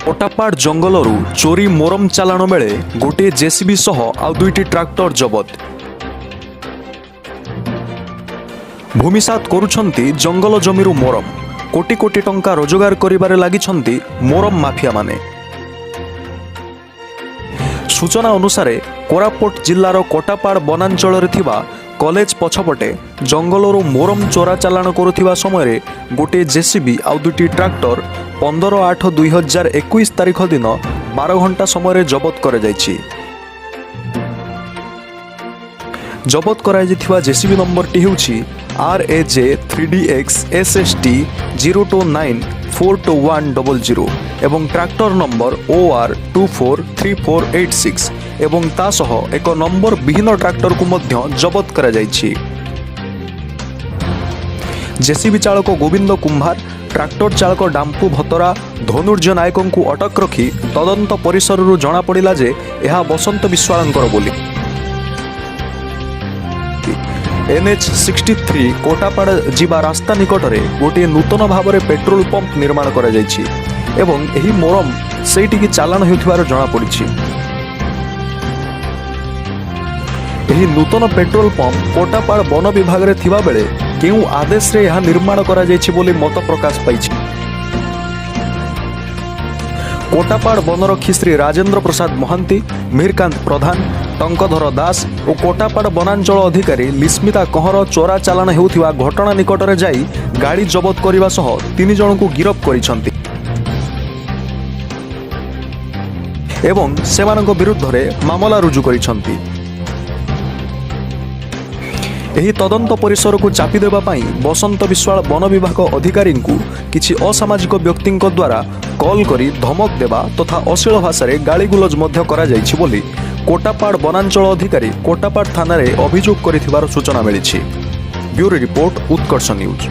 कोटापाड़ जंगलरू चोरी मोरम चालाण बेले गोटे जेसीबी सह आउ दुईटी ट्राक्टर जबत। भूमिसात करुछंती जंगल जमीरू मोरम। कोटी कोटी टंका रोजगार करिबारे लागिछंती मोरम माफिया माने। सूचना अनुसार कोरापुट जिल्लार कोटापाड़ वनांचल थिबा कॉलेज पछपटे जंगलरू मोरम चोरा चालाण करुथिबा समय गोटे जेसीबी आउ दुईटी ट्राक्टर 15/8/2021 तारिख दिन 12 घंटा समय जबत कर जाइछि। जबत कराइथिबा जेसीबी नंबर टी हेउछि RAJ 3DX SST 0294210 एवं ट्रैक्टर नंबर OR 243486 एवं तासह एक नंबर विहीन ट्रैक्टर को मध्य जबत करा जाइछि। जेसीबी चालक गोविंद कुंभार, ट्रैक्टर चालक डाम्पू भतरा धनुर्ज नायक को अटक रखी तदंत परिसर जना पड़ा जे यह बसंत विश्वाळंकर बोली। NH63 कोटापाड़ जीवा रास्ता निकट में गोटे नूतन भाव में पेट्रोल पंप निर्माण करा जाइछि एवं एही मोरम सेठी चालाण हेउथिबार जना पड़िछि। एही नूतन पेट्रोल पंप कोटापाड़ वन विभाग रे थिबा बेले केउ आदेश रे यह निर्माण करा जाइछि बोली मत प्रकाश पाइछि। कोटापाड़ वनरक्षी श्री राजेंद्र प्रसाद महांती, मीरकांत प्रधान, टंकधर दास और कोटापाड़ वनांचल अधिकारी लिस्मिता कंहर चोरा चालाण हेउथिबा घटना निकट में जाई गाड़ी जबत करने सह 3 जन को गिरफ्त करिसंती एवं सेमानक विरुद्ध रे मामला रुजु करिसंती। एही तदंत परिसर को चापी देबा पाई बसंत विश्वाल वन विभाग अधिकारी को किछि असामाजिक व्यक्ति द्वारा कॉल करी धमक देबा तथा अश्लील भाषा रे गालीगुलज मध्य करा जाइछि बोली कोटापाड़ वनांचल अधिकारी कोटापाड़ थाना रे अभियोग करिथिबार सूचना मिलिछि। ब्यूरो रिपोर्ट उत्कर्ष न्यूज।